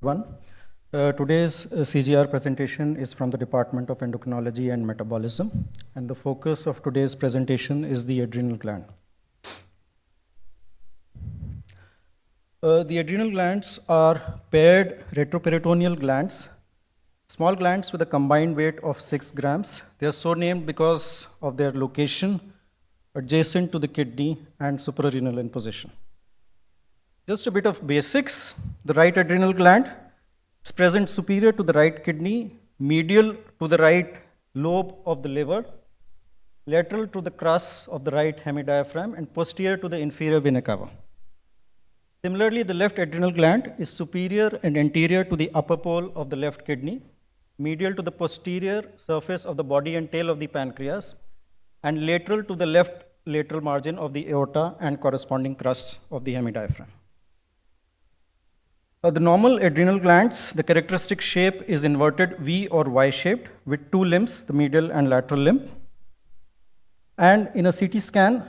One. Today's CGR presentation is from the Department of Endocrinology and Metabolism, and the focus of today's presentation is the adrenal gland. The adrenal glands are paired retroperitoneal glands, small glands with a combined weight of 6 grams. They are so named because of their location adjacent to the kidney and suprarenal in position. Just a bit of basics. The right adrenal gland is present superior to the right kidney, medial to the right lobe of the liver, lateral to the crus of the right hemidiaphragm, and posterior to the inferior vena cava. Similarly, the left adrenal gland is superior and anterior to the upper pole of the left kidney, medial to the posterior surface of the body and tail of the pancreas, and lateral to the left lateral margin of the aorta and corresponding crus of the hemidiaphragm. The normal adrenal glands, the characteristic shape is inverted V or Y shaped with two limbs, the medial and lateral limb. And in a CT scan,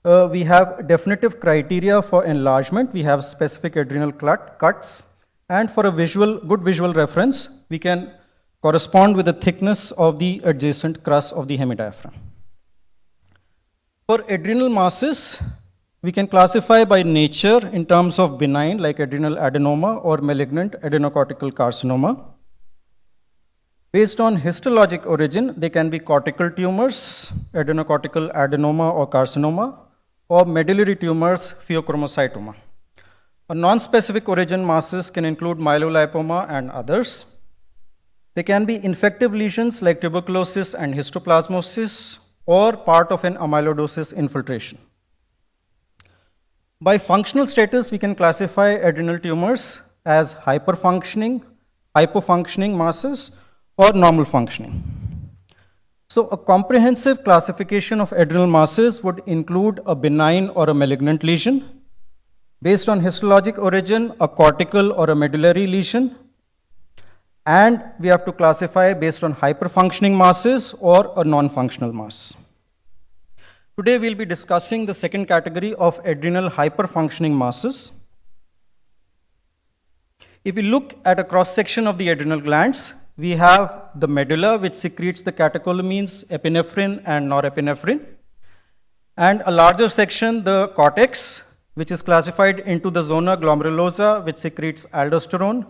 we have definitive criteria for enlargement. We have specific adrenal cuts. And for a good visual reference, we can correspond with the thickness of the adjacent crus of the hemidiaphragm. For adrenal masses, we can classify by nature in terms of benign, like adrenal adenoma, or malignant adenocortical carcinoma. Based on histologic origin, they can be cortical tumors, adenocortical adenoma or carcinoma, or medullary tumors, pheochromocytoma. A non-specific origin masses can include myelolipoma and others. They can be infective lesions like tuberculosis and histoplasmosis, or part of an amyloidosis infiltration. By functional status, we can classify adrenal tumors as hyperfunctioning, hypofunctioning masses, or normal functioning. So a comprehensive classification of adrenal masses would include a benign or a malignant lesion, based on histologic origin, a cortical or a medullary lesion, and we have to classify based on hyperfunctioning masses or a non-functional mass. Today we'll be discussing the second category of adrenal hyperfunctioning masses. If we look at a cross-section of the adrenal glands, we have the medulla, which secretes the catecholamines, epinephrine and norepinephrine, and a larger section, the cortex, which is classified into the zona glomerulosa, which secretes aldosterone,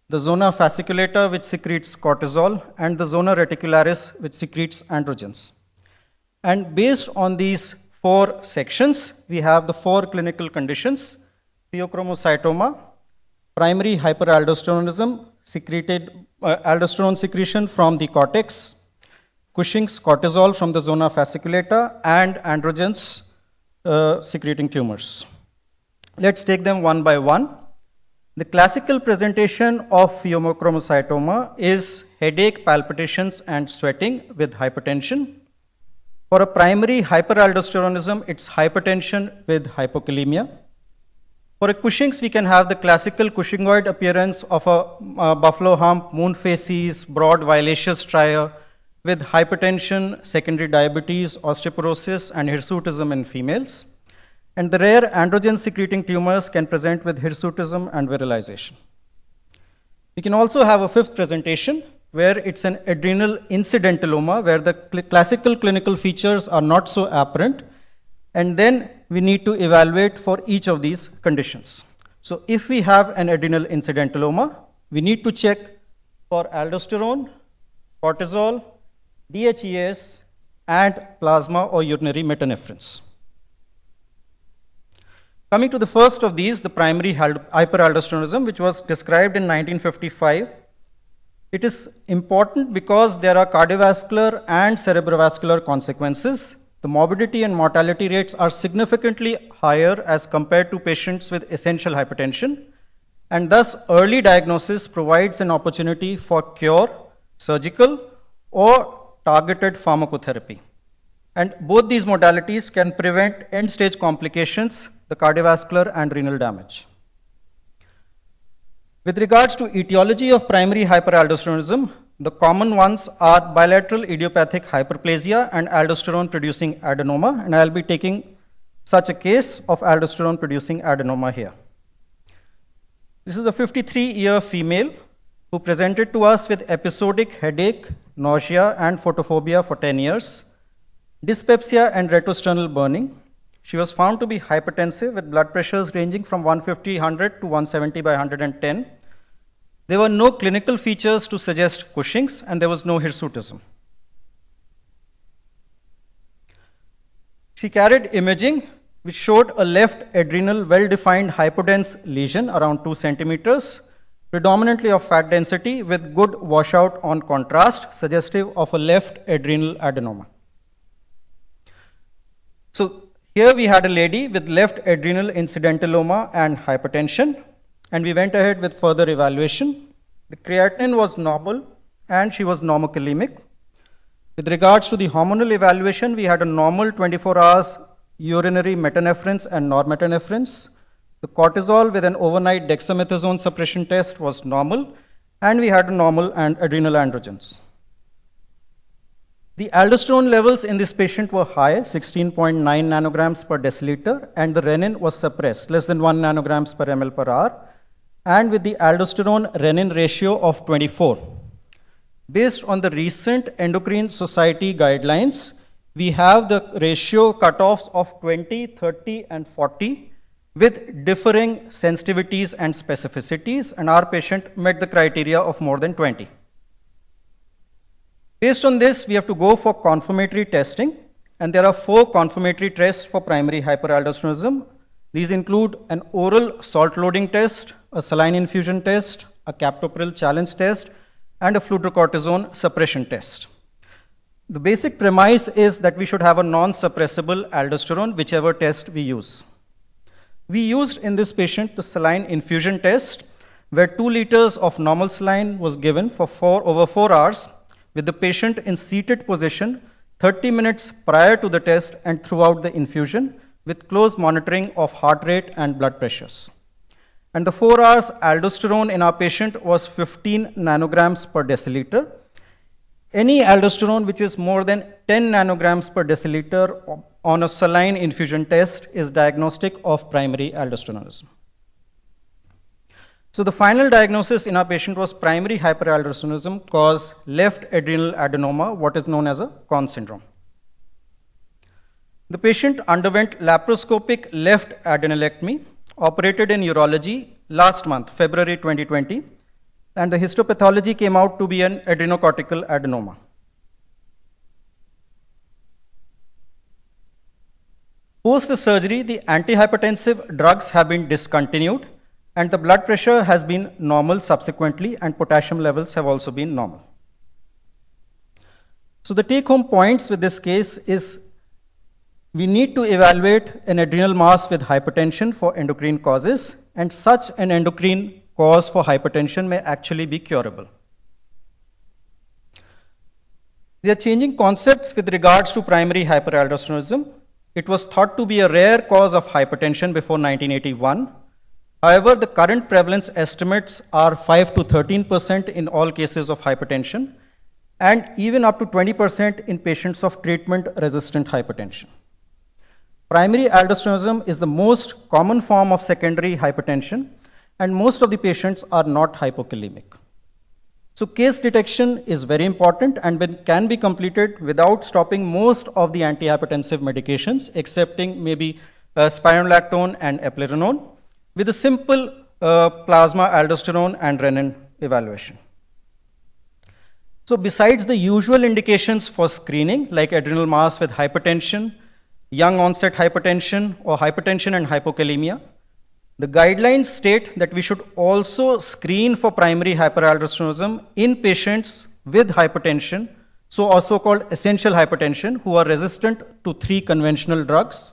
the zona fasciculata, which secretes cortisol, and the zona reticularis, which secretes androgens. And based on these four sections, we have the four clinical conditions: pheochromocytoma, primary hyperaldosteronism, aldosterone secretion from the cortex, Cushing's cortisol from the zona fasciculata, and androgens secreting tumors. Let's take them one by one. The classical presentation of pheochromocytoma is headache, palpitations, and sweating with hypertension. For a primary hyperaldosteronism, it's hypertension with hypokalemia. For a Cushing's, we can have the classical Cushingoid appearance of a buffalo hump, moon facies, broad violaceous stria with hypertension, secondary diabetes, osteoporosis, and hirsutism in females. And the rare androgen-secreting tumors can present with hirsutism and virilization. We can also have a fifth presentation, where it's an adrenal incidentaloma, where the classical clinical features are not so apparent, and then we need to evaluate for each of these conditions. So if we have an adrenal incidentaloma, we need to check for aldosterone, cortisol, DHEAS, and plasma or urinary metanephrines. Coming to the first of these, the primary hyperaldosteronism, which was described in 1955, it is important because there are cardiovascular and cerebrovascular consequences. The morbidity and mortality rates are significantly higher as compared to patients with essential hypertension, and thus early diagnosis provides an opportunity for cure, surgical, or targeted pharmacotherapy. And both these modalities can prevent end-stage complications, the cardiovascular and renal damage. With regards to etiology of primary hyperaldosteronism, the common ones are bilateral idiopathic hyperplasia and aldosterone-producing adenoma, and I'll be taking such a case of aldosterone-producing adenoma here. This is a 53-year female who presented to us with episodic headache, nausea, and photophobia for 10 years, dyspepsia and retrosternal burning. She was found to be hypertensive with blood pressures ranging from 150/100 to 170/110. There were no clinical features to suggest Cushing's, and there was no hirsutism. She carried imaging which showed a left adrenal well-defined hypodense lesion around 2 centimeters, predominantly of fat density with good washout on contrast, suggestive of a left adrenal adenoma. So here we had a lady with left adrenal incidentaloma and hypertension, and we went ahead with further evaluation. The creatinine was normal and she was normokalemic. With regards to the hormonal evaluation, we had a normal 24 hours urinary metanephrines and normetanephrines. The cortisol with an overnight dexamethasone suppression test was normal, and we had a normal and adrenal androgens. The aldosterone levels in this patient were high, 16.9 nanograms per deciliter, and the renin was suppressed, less than 1 nanograms per ml per hour, and with the aldosterone-renin ratio of 24. Based on the recent Endocrine Society guidelines, we have the ratio cutoffs of 20, 30, and 40 with differing sensitivities and specificities, and our patient met the criteria of more than 20. Based on this, we have to go for confirmatory testing, and there are 4 confirmatory tests for primary hyperaldosteronism. These include an oral salt loading test, a saline infusion test, a captopril challenge test, and a fludrocortisone suppression test. The basic premise is that we should have a non-suppressible aldosterone, whichever test we use. We used in this patient the saline infusion test, where 2 liters of normal saline was given for over 4 hours, with the patient in seated position 30 minutes prior to the test and throughout the infusion, with close monitoring of heart rate and blood pressures. And the 4 hours aldosterone in our patient was 15 nanograms per deciliter. Any aldosterone which is more than 10 nanograms per deciliter on a saline infusion test is diagnostic of primary aldosteronism. So the final diagnosis in our patient was primary hyperaldosteronism caused left adrenal adenoma, what is known as a Conn syndrome. The patient underwent laparoscopic left adenalectomy, operated in urology last month, February 2020, and the histopathology came out to be an adrenocortical adenoma. Post the surgery, the antihypertensive drugs have been discontinued, and the blood pressure has been normal subsequently, and potassium levels have also been normal. So the take-home points with this case is we need to evaluate an adrenal mass with hypertension for endocrine causes, and such an endocrine cause for hypertension may actually be curable. They are changing concepts with regards to primary hyperaldosteronism. It was thought to be a rare cause of hypertension before 1981. However, the current prevalence estimates are 5 to 13% in all cases of hypertension, and even up to 20% in patients of treatment-resistant hypertension. Primary aldosteronism is the most common form of secondary hypertension, and most of the patients are not hypokalemic. So case detection is very important and can be completed without stopping most of the antihypertensive medications, excepting maybe spironolactone and eplerenone, with a simple plasma aldosterone and renin evaluation. So besides the usual indications for screening, like adrenal mass with hypertension, young onset hypertension, or hypertension and hypokalemia, the guidelines state that we should also screen for primary hyperaldosteronism in patients with hypertension, so also called essential hypertension, who are resistant to 3 conventional drugs,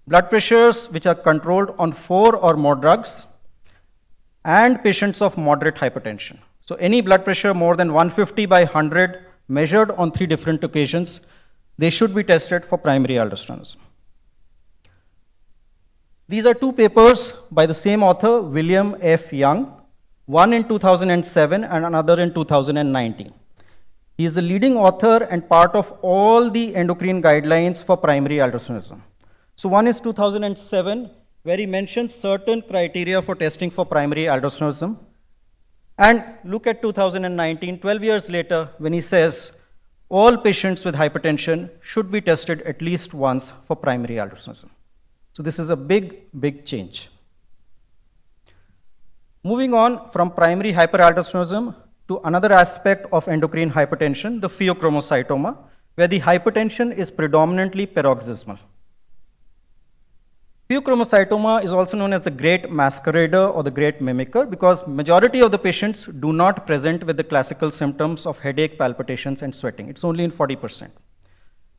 blood pressures which are controlled on 4 or more drugs, and patients of moderate hypertension. So any blood pressure more than 150/100 measured on 3 different occasions, they should be tested for primary aldosteronism. These are 2 papers by the same author, William F. Young, one in 2007 and another in 2019. He is the leading author and part of all the endocrine guidelines for primary aldosteronism. So one is 2007, where he mentions certain criteria for testing for primary aldosteronism. And look at 2019, 12 years later, when he says all patients with hypertension should be tested at least once for primary aldosteronism. So this is a big, big change. Moving on from primary hyperaldosteronism to another aspect of endocrine hypertension, the pheochromocytoma, where the hypertension is predominantly paroxysmal. Pheochromocytoma is also known as the great masquerader or the great mimicker because majority of the patients do not present with the classical symptoms of headache, palpitations, and sweating. It's only in 40%.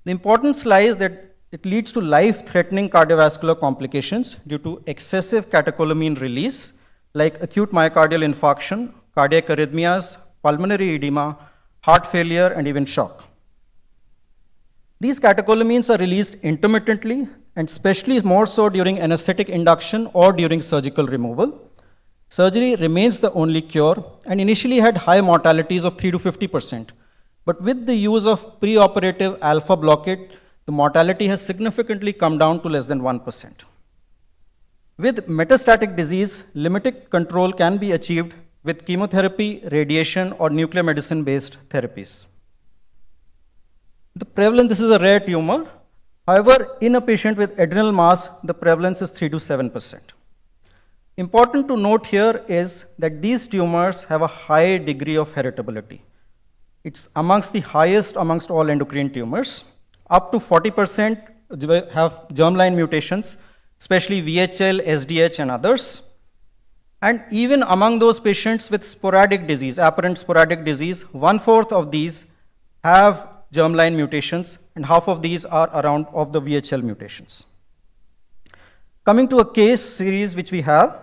The importance lies that it leads to life-threatening cardiovascular complications due to excessive catecholamine release, like acute myocardial infarction, cardiac arrhythmias, pulmonary edema, heart failure, and even shock. These catecholamines are released intermittently, and especially more so during anesthetic induction or during surgical removal. Surgery remains the only cure and initially had high mortalities of 3 to 50%. But with the use of preoperative alpha blockade, the mortality has significantly come down to less than 1%. With metastatic disease, limited control can be achieved with chemotherapy, radiation, or nuclear medicine-based therapies. The prevalence, this is a rare tumor. However, in a patient with adrenal mass, the prevalence is 3 to 7%. Important to note here is that these tumors have a high degree of heritability. It's amongst the highest amongst all endocrine tumors. Up to 40% have germline mutations, especially VHL, SDH, and others. And even among those patients with sporadic disease, apparent sporadic disease, 1/4 of these have germline mutations, and half of these are around of the VHL mutations. Coming to a case series which we have,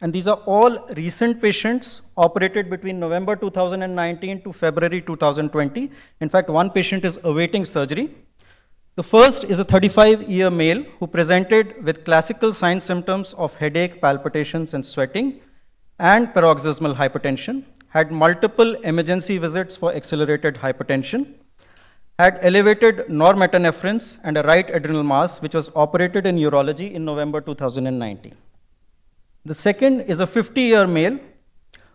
and these are all recent patients operated between November 2019 to February 2020. In fact, one patient is awaiting surgery. The first is a 35-year male who presented with classical signs symptoms of headache, palpitations, and sweating, and paroxysmal hypertension, had multiple emergency visits for accelerated hypertension, had elevated norepinephrine and a right adrenal mass, which was operated in urology in November 2019. The second is a 50-year male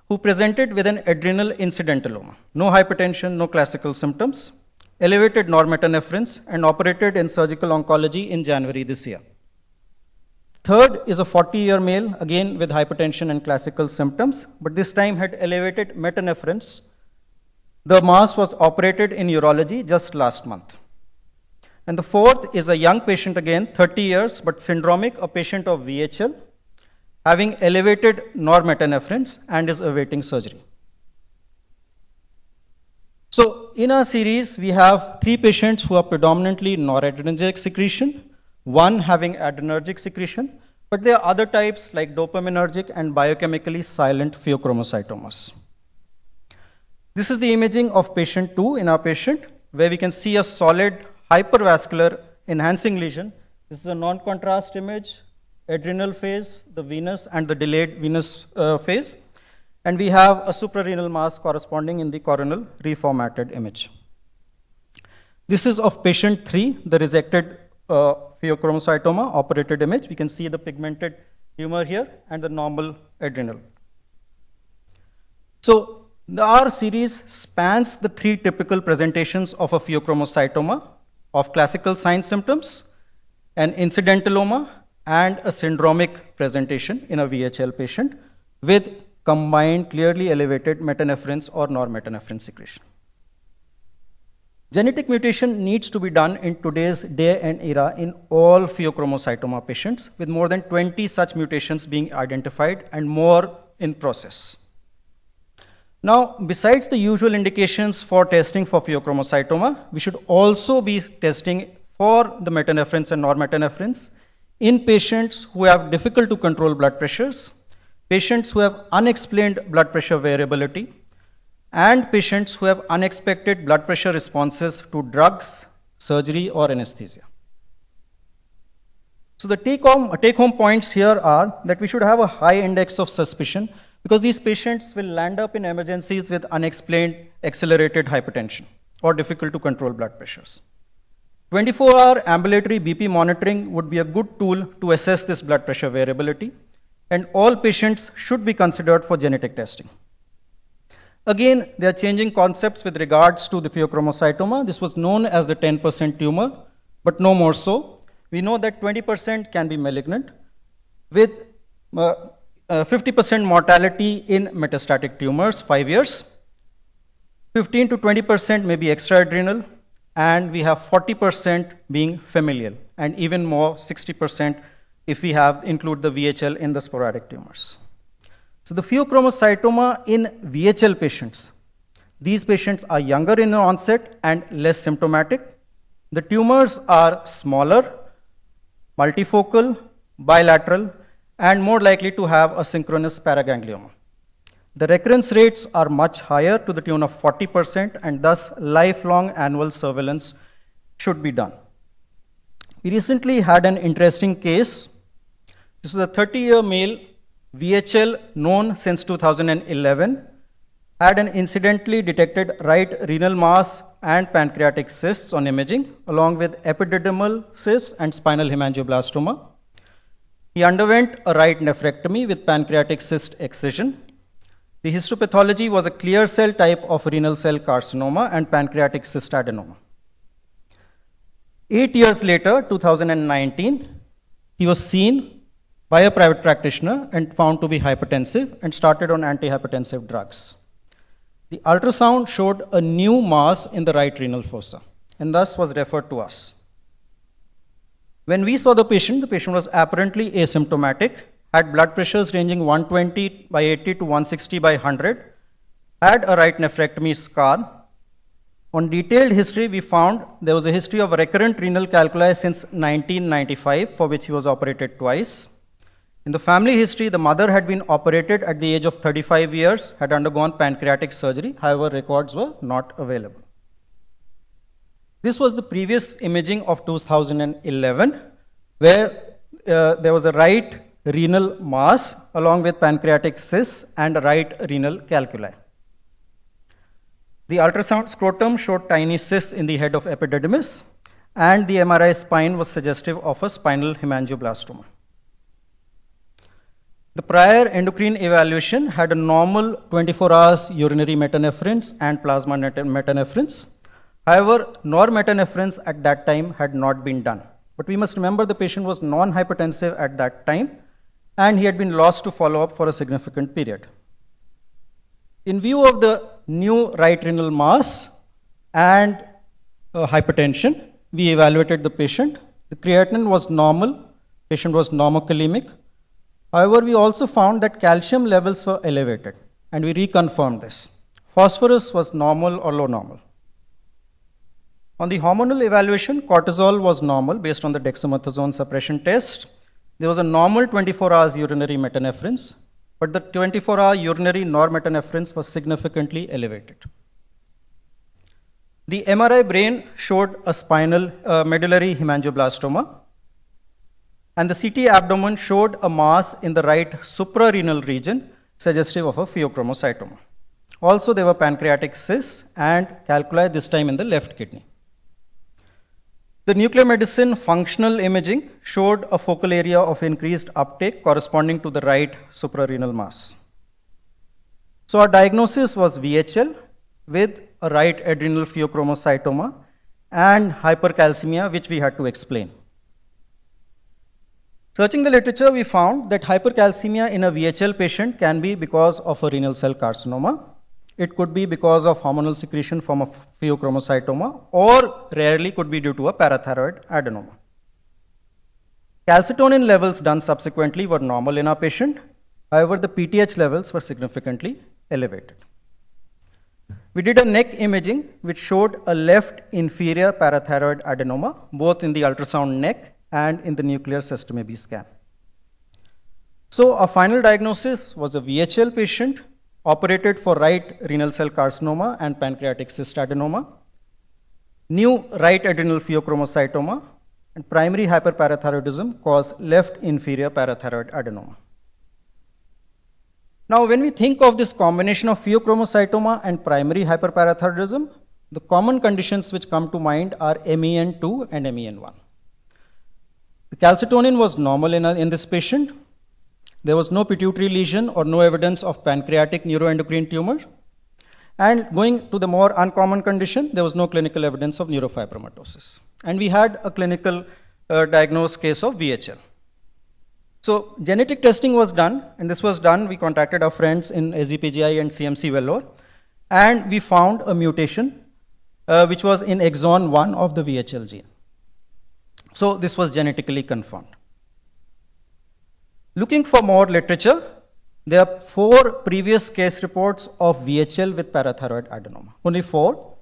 who presented with an adrenal incidentaloma, no hypertension, no classical symptoms, elevated norepinephrine, and operated in surgical oncology in January this year. Third is a 40-year male, again with hypertension and classical symptoms, but this time had elevated metanephrine. The mass was operated in urology just last month. And the fourth is a young patient again, 30 years, but syndromic, a patient of VHL, having elevated norepinephrine and is awaiting surgery. So in our series, we have 3 patients who are predominantly noradrenergic secretion, 1 having adrenergic secretion, but there are other types like dopaminergic and biochemically silent pheochromocytomas. This is the imaging of patient 2 in our patient, where we can see a solid hypervascular enhancing lesion. This is a non-contrast image, adrenal phase, the venous, and the delayed venous phase. And we have a suprarenal mass corresponding in the coronal reformatted image. This is of patient 3, the resected pheochromocytoma operated image. We can see the pigmented tumor here and the normal adrenal. So our series spans the 3 typical presentations of a pheochromocytoma of classical sign symptoms, an incidentaloma, and a syndromic presentation in a VHL patient with combined clearly elevated metanephrine or norepinephrine secretion. Genetic mutation needs to be done in today's day and era in all pheochromocytoma patients, with more than 20 such mutations being identified and more in process. Now, besides the usual indications for testing for pheochromocytoma, we should also be testing for the metanephrine and norepinephrine in patients who have difficult to control blood pressures, patients who have unexplained blood pressure variability, and patients who have unexpected blood pressure responses to drugs, surgery, or anesthesia. So the take-home points here are that we should have a high index of suspicion because these patients will land up in emergencies with unexplained accelerated hypertension or difficult to control blood pressures. 24-hour ambulatory BP monitoring would be a good tool to assess this blood pressure variability, and all patients should be considered for genetic testing. Again, they are changing concepts with regards to the pheochromocytoma. This was known as the 10% tumor, but no more so. We know that 20% can be malignant, with 50% mortality in metastatic tumors, 5 years. 15 to 20% may be extraadrenal, and we have 40% being familial, and even more, 60% if we include the VHL in the sporadic tumors. So the pheochromocytoma in VHL patients, these patients are younger in onset and less symptomatic. The tumors are smaller, multifocal, bilateral, and more likely to have a synchronous paraganglioma. The recurrence rates are much higher, to the tune of 40%, and thus lifelong annual surveillance should be done. We recently had an interesting case. This was a 30-year male, VHL, known since 2011, had an incidentally detected right renal mass and pancreatic cysts on imaging, along with epididymal cysts and spinal hemangioblastoma. He underwent a right nephrectomy with pancreatic cyst excision. The histopathology was a clear cell type of renal cell carcinoma and pancreatic cystadenoma. 8 years later, 2019, he was seen by a private practitioner and found to be hypertensive and started on antihypertensive drugs. The ultrasound showed a new mass in the right renal fossa and thus was referred to us. When we saw the patient was apparently asymptomatic, had blood pressures ranging 120 by 80 to 160 by 100, had a right nephrectomy scar. On detailed history, we found there was a history of recurrent renal calculi since 1995, for which he was operated twice. In the family history, the mother had been operated at the age of 35 years, had undergone pancreatic surgery, however, records were not available. This was the previous imaging of 2011, where there was a right renal mass along with pancreatic cysts and right renal calculi. The ultrasound scrotum showed tiny cysts in the head of epididymis, and the MRI spine was suggestive of a spinal hemangioblastoma. The prior endocrine evaluation had a normal 24 hours urinary metanephrines and plasma metanephrines. However, normetanephrines at that time had not been done. But we must remember the patient was non-hypertensive at that time, and he had been lost to follow-up for a significant period. In view of the new right renal mass and hypertension, we evaluated the patient. The creatinine was normal, patient was normokalemic. However, we also found that calcium levels were elevated, and we reconfirmed this. Phosphorus was normal or low normal. On the hormonal evaluation, cortisol was normal based on the dexamethasone suppression test. There was a normal 24 hours urinary metanephrines, but the 24-hour urinary normetanephrines was significantly elevated. The MRI brain showed a spinal medullary hemangioblastoma, and the CT abdomen showed a mass in the right suprarenal region, suggestive of a pheochromocytoma. Also, there were pancreatic cysts and calculi, this time in the left kidney. The nuclear medicine functional imaging showed a focal area of increased uptake corresponding to the right suprarenal mass. So our diagnosis was VHL with a right adrenal pheochromocytoma and hypercalcemia, which we had to explain. Searching the literature, we found that hypercalcemia in a VHL patient can be because of a renal cell carcinoma. It could be because of hormonal secretion from a pheochromocytoma, or rarely could be due to a parathyroid adenoma. Calcitonin levels done subsequently were normal in our patient. However, the PTH levels were significantly elevated. We did a neck imaging which showed a left inferior parathyroid adenoma, both in the ultrasound neck and in the nuclear cystoma B scan. So our final diagnosis was a VHL patient operated for right renal cell carcinoma and pancreatic cystadenoma, new right adrenal pheochromocytoma, and primary hyperparathyroidism caused left inferior parathyroid adenoma. Now, when we think of this combination of pheochromocytoma and primary hyperparathyroidism, The common conditions which come to mind are MEN2 and MEN1. The calcitonin was normal in this patient. There was no pituitary lesion or no evidence of pancreatic neuroendocrine tumor. And going to the more uncommon condition, there was no clinical evidence of neurofibromatosis. And we had a clinical diagnosed case of VHL. So genetic testing was done, and this was done. We contacted our friends in SGPGI and CMC Vellore, and we found a mutation which was in exon 1 of the VHL gene. So this was genetically confirmed. Looking for more literature, there are 4 previous case reports of VHL with parathyroid adenoma, only 4.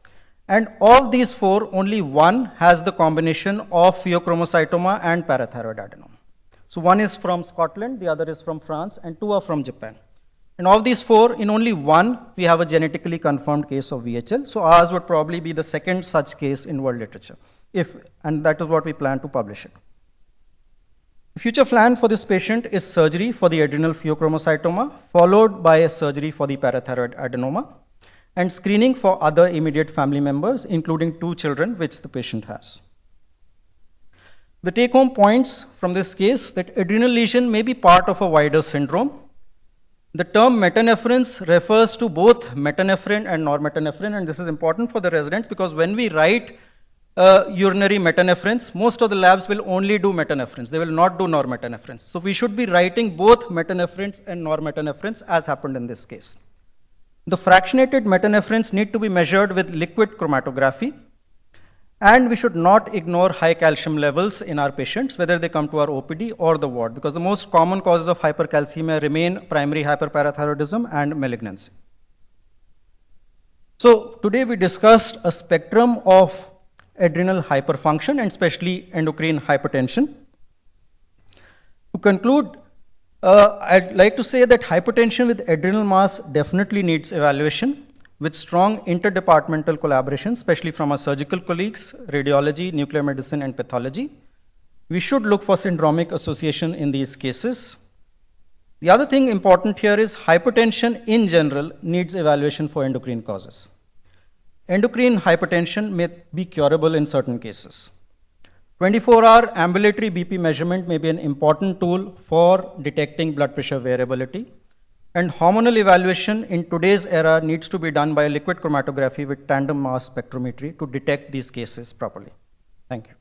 And of these 4, only 1 has the combination of pheochromocytoma and parathyroid adenoma. So 1 is from Scotland, the other is from France, and 2 are from Japan. And of these 4, in only 1, we have a genetically confirmed case of VHL. So ours would probably be the second such case in world literature, and that is what we plan to publish it. The future plan for this patient is surgery for the adrenal pheochromocytoma, followed by a surgery for the parathyroid adenoma, and screening for other immediate family members, including 2 children which the patient has. The take-home points from this case that adrenal lesion may be part of a wider syndrome. The term metanephrine refers to both metanephrine and normetanephrine, and this is important for the residents because when we write urinary metanephrines, most of the labs will only do metanephrines. They will not do normetanephrines. So we should be writing both metanephrines and normetanephrines as happened in this case. The fractionated metanephrines need to be measured with liquid chromatography, and we should not ignore high calcium levels in our patients, whether they come to our OPD or the ward, because the most common causes of hypercalcemia remain primary hyperparathyroidism and malignancy. So today we discussed a spectrum of adrenal hyperfunction and especially endocrine hypertension. To conclude, I'd like to say that hypertension with adrenal mass definitely needs evaluation with strong interdepartmental collaboration, especially from our surgical colleagues, radiology, nuclear medicine, and pathology. We should look for syndromic association in these cases. The other thing important here is hypertension in general needs evaluation for endocrine causes. Endocrine hypertension may be curable in certain cases. 24-hour ambulatory BP measurement may be an important tool for detecting blood pressure variability. And hormonal evaluation in today's era needs to be done by liquid chromatography with tandem mass spectrometry to detect these cases properly. Thank you.